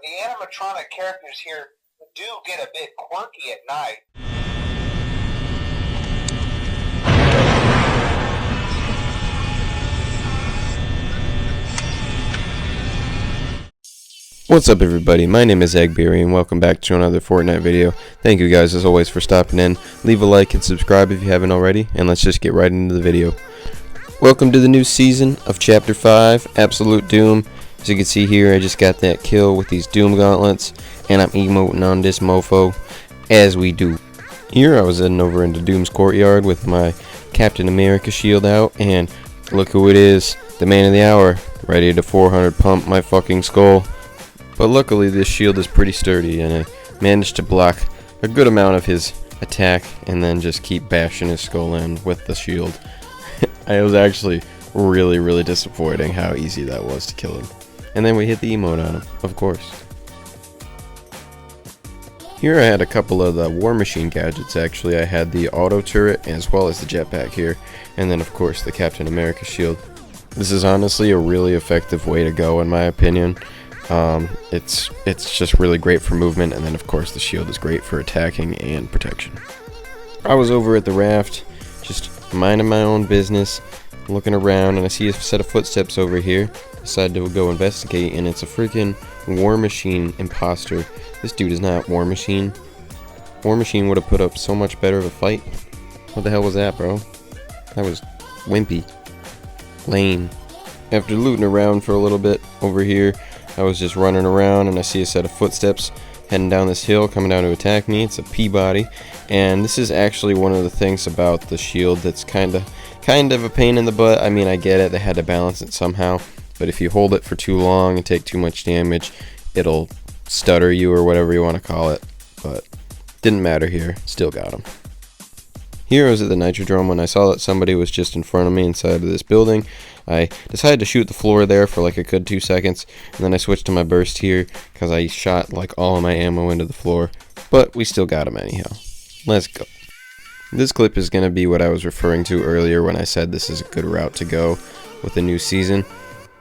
the animatronic characters here do get a bit quirky at night. What's up everybody, my name is Eggberry and welcome back to another Fortnite video. Thank you guys as always for stopping in. Leave a like and subscribe if you haven't already, and let's just get right into the video. Welcome to the new season of Chapter 5, Absolute Doom. As you can see here, I just got that kill with these Doom gauntlets, and I'm emoting on this mofo, as we do. Here I was heading over into Doom's courtyard with my Captain America shield out, and look who it is, the man of the hour, ready to 400 pump my fucking skull. But luckily this shield is pretty sturdy, and I managed to block a good amount of his attack and then just keep bashing his skull in with the shield. It was actually really disappointing how easy that was to kill him. And then we hit the emote on him, of course. Here I had a couple of the War Machine gadgets actually. I had the auto turret as well as the jetpack here, and then of course the Captain America shield. This is honestly a really effective way to go in my opinion. It's just really great for movement, and then of course the shield is great for attacking and protection. I was over at the raft, just minding my own business, looking around, and I see a set of footsteps over here. Decided to go investigate, and it's a freaking War Machine imposter. This dude is not War Machine. War Machine would have put up so much better of a fight. What the hell was that, bro? That was wimpy. Lame. After looting around for a little bit over here, I was just running around and I see a set of footsteps heading down this hill, coming down to attack me. It's a Peabody, and this is actually one of the things about the shield that's kind of a pain in the butt. I mean, I get it, they had to balance it somehow, but if you hold it for too long and take too much damage, it'll stutter you or whatever you want to call it, but didn't matter here, still got him. Here I was at the Nitrodrome when I saw that somebody was just in front of me inside of this building. I decided to shoot the floor there for like a good 2 seconds, and then I switched to my burst here because I shot like all of my ammo into the floor, but we still got him anyhow. Let's go. This clip is going to be what I was referring to earlier when I said this is a good route to go with the new season.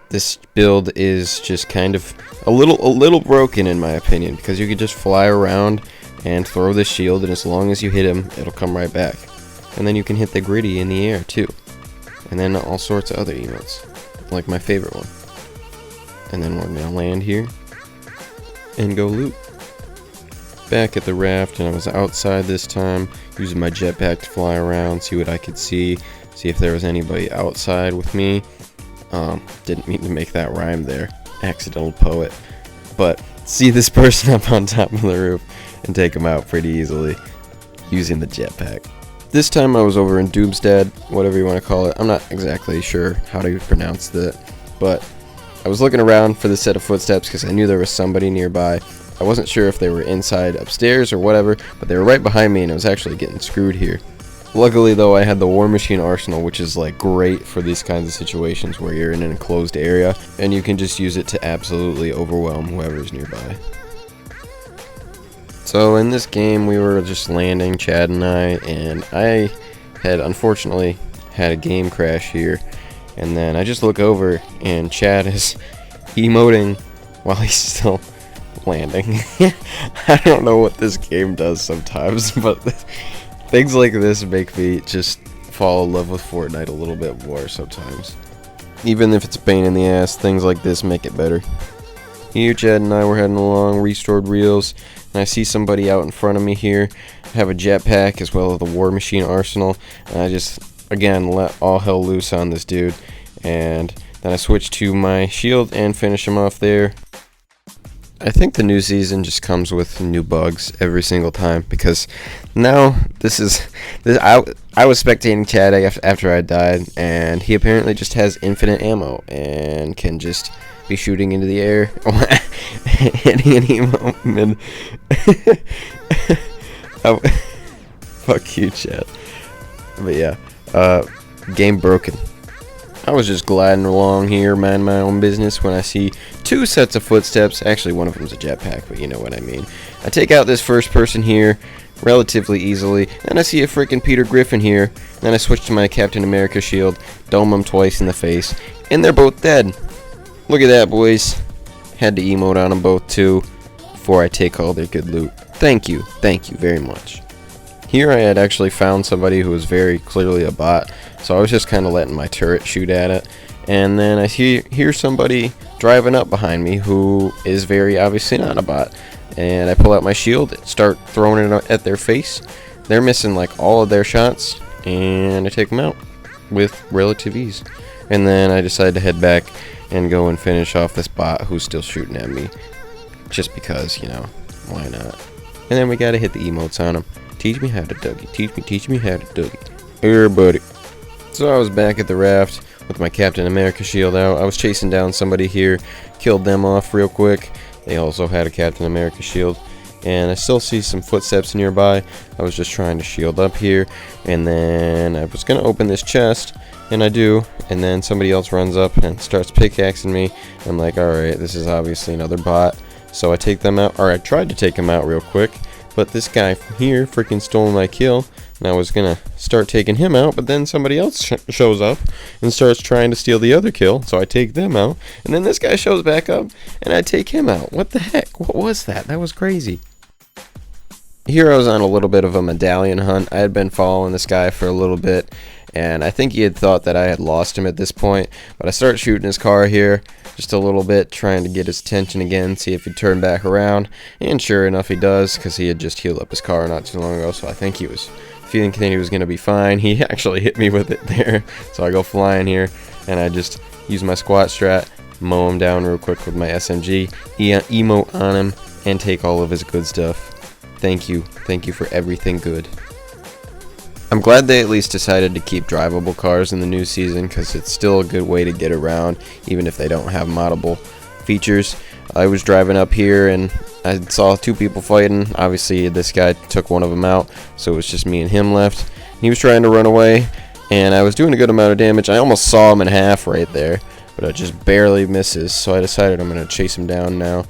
This build is just kind of a little broken in my opinion, because you can just fly around and throw this shield, and as long as you hit him, it'll come right back. And then you can hit the gritty in the air too. And then all sorts of other emotes, like my favorite one. And then we're gonna land here and go loot. Back at the raft, and I was outside this time, using my jetpack to fly around, see what I could see if there was anybody outside with me. Didn't mean to make that rhyme there, accidental poet. But see this person up on top of the roof and take him out pretty easily using the jetpack. This time I was over in Doomstead, whatever you want to call it. I'm not exactly sure how to pronounce that, but I was looking around for the set of footsteps because I knew there was somebody nearby. I wasn't sure if they were inside upstairs or whatever, but they were right behind me and I was actually getting screwed here. Luckily though, I had the War Machine arsenal, which is like great for these kinds of situations where you're in an enclosed area and you can just use it to absolutely overwhelm whoever's nearby. So in this game we were just landing, Chad and I had unfortunately had a game crash here, and then I just look over and Chad is emoting while he's still landing. I don't know what this game does sometimes, but things like this make me just fall in love with Fortnite a little bit more sometimes. Even if it's a pain in the ass, things like this make it better. Here Chad and I were heading along, restored reels, and I see somebody out in front of me here. I have a jetpack as well as the War Machine arsenal, and I just again let all hell loose on this dude, and then I switch to my shield and finish him off there. I think the new season just comes with new bugs every single time, because now I was spectating Chad after I died, and he apparently just has infinite ammo and can just be shooting into the air at any moment. Oh, fuck you, Chad. But yeah, game broken. I was just gliding along here, minding my own business, when I see two sets of footsteps. Actually, one of them's a jetpack, but you know what I mean. I take out this first person here relatively easily, and I see a freaking Peter Griffin here. Then I switch to my Captain America shield, dome him twice in the face, and they're both dead. Look at that, boys. Had to emote on them both too before I take all their good loot. Thank you very much. Here I had actually found somebody who was very clearly a bot, so I was just kind of letting my turret shoot at it. And then I hear somebody driving up behind me who is very obviously not a bot. And I pull out my shield, start throwing it at their face. They're missing like all of their shots, and I take them out with relative ease. And then I decide to head back and go and finish off this bot who's still shooting at me. Just because, you know, why not? And then we gotta hit the emotes on him. Teach me how to Dougie. Teach me how to Dougie. Here, buddy. So I was back at the raft with my Captain America shield out. I was chasing down somebody here, killed them off real quick. They also had a Captain America shield. And I still see some footsteps nearby. I was just trying to shield up here. And then I was gonna open this chest, and I do. And then somebody else runs up and starts pickaxing me. I'm like, alright, this is obviously another bot. So I take them out, or I tried to take them out real quick. But this guy here freaking stole my kill, and I was gonna start taking him out, but then somebody else shows up and starts trying to steal the other kill, so I take them out, and then this guy shows back up, and I take him out. What the heck? What was that? That was crazy. Here I was on a little bit of a medallion hunt. I had been following this guy for a little bit, and I think he had thought that I had lost him at this point, but I start shooting his car here just a little bit, trying to get his attention again, see if he'd turn back around, and sure enough he does, because he had just healed up his car not too long ago, so I think he was feeling he was going to be fine. He actually hit me with it there, so I go flying here, and I just use my squat strat, mow him down real quick with my SMG, emote on him, and take all of his good stuff. Thank you for everything good. I'm glad they at least decided to keep drivable cars in the new season, because it's still a good way to get around, even if they don't have moddable features. I was driving up here and I saw two people fighting. Obviously this guy took one of them out, so it was just me and him left. He was trying to run away, and I was doing a good amount of damage. I almost saw him in half right there, but it just barely misses, so I decided I'm going to chase him down now.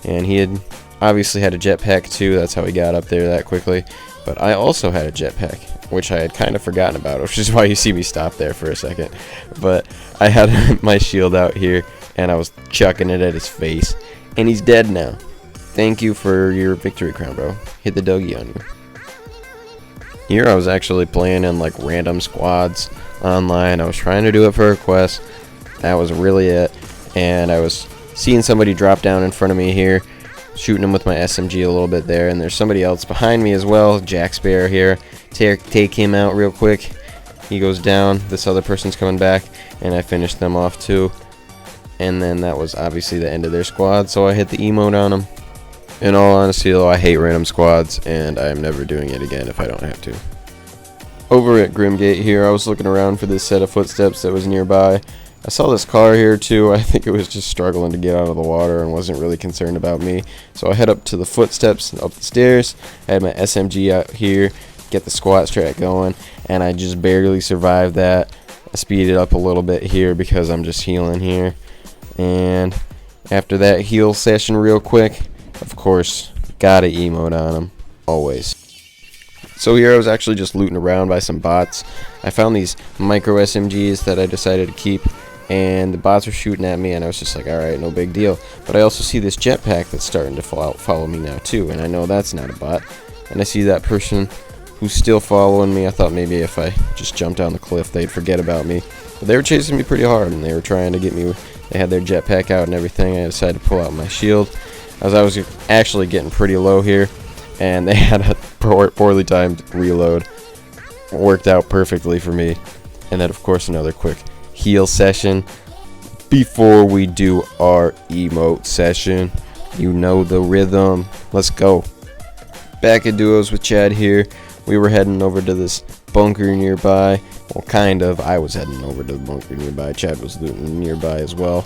And he had obviously had a jetpack too, that's how he got up there that quickly. But I also had a jetpack, which I had kind of forgotten about, which is why you see me stop there for a second. But I had my shield out here, and I was chucking it at his face, and he's dead now. Thank you for your victory crown, bro. Hit the Dougie on you. Here I was actually playing in like random squads online. I was trying to do it for a quest. That was really it. And I was seeing somebody drop down in front of me here, shooting him with my SMG a little bit there, and there's somebody else behind me as well, Jack Sparrow here. Take him out real quick. He goes down, this other person's coming back, and I finished them off too. And then that was obviously the end of their squad, so I hit the emote on them. In all honesty though, I hate random squads, and I am never doing it again if I don't have to. Over at Grimgate here, I was looking around for this set of footsteps that was nearby. I saw this car here too. I think it was just struggling to get out of the water and wasn't really concerned about me. So I head up to the footsteps and up the stairs. I had my SMG out here, get the squat strat going, and I just barely survived that. I speeded up a little bit here because I'm just healing here. And after that heal session real quick, of course, gotta emote on him, always. So here I was actually just looting around by some bots. I found these micro SMGs that I decided to keep, and the bots were shooting at me, and I was just like, alright, no big deal. But I also see this jetpack that's starting to follow me now too, and I know that's not a bot. And I see that person who's still following me. I thought maybe if I just jumped down the cliff they'd forget about me. But they were chasing me pretty hard, and they were trying to get me. They had their jetpack out and everything. I decided to pull out my shield, as I was actually getting pretty low here, and they had a poorly timed reload. Worked out perfectly for me. And then of course another quick heal session before we do our emote session. You know the rhythm. Let's go. Back at duos with Chad here. We were heading over to this bunker nearby. Well, kind of. I was heading over to the bunker nearby. Chad was looting nearby as well.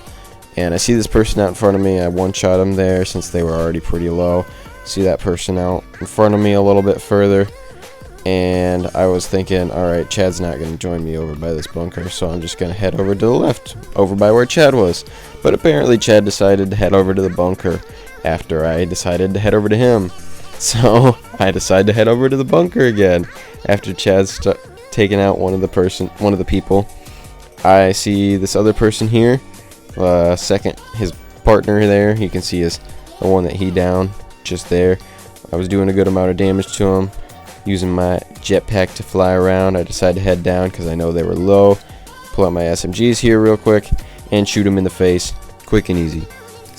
And I see this person out in front of me. I one-shot him there since they were already pretty low. See that person out in front of me a little bit further. And I was thinking, alright, Chad's not going to join me over by this bunker, so I'm just going to head over to the left, over by where Chad was. But apparently Chad decided to head over to the bunker after I decided to head over to him. So I decided to head over to the bunker again after Chad's taken out one of the people. I see this other person here. His partner there. You can see is the one that he downed just there. I was doing a good amount of damage to him. Using my jetpack to fly around, I decided to head down because I know they were low. Pull out my SMGs here real quick and shoot him in the face, quick and easy.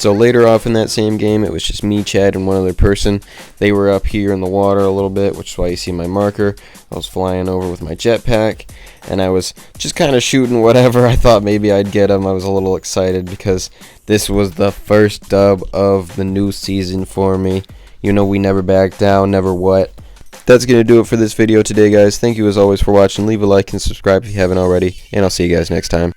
So later off in that same game, it was just me, Chad, and one other person. They were up here in the water a little bit, which is why you see my marker. I was flying over with my jetpack, and I was just kind of shooting whatever I thought maybe I'd get them. I was a little excited because this was the first dub of the new season for me. You know, we never back down, never what. That's going to do it for this video today, guys. Thank you as always for watching. Leave a like and subscribe if you haven't already, and I'll see you guys next time.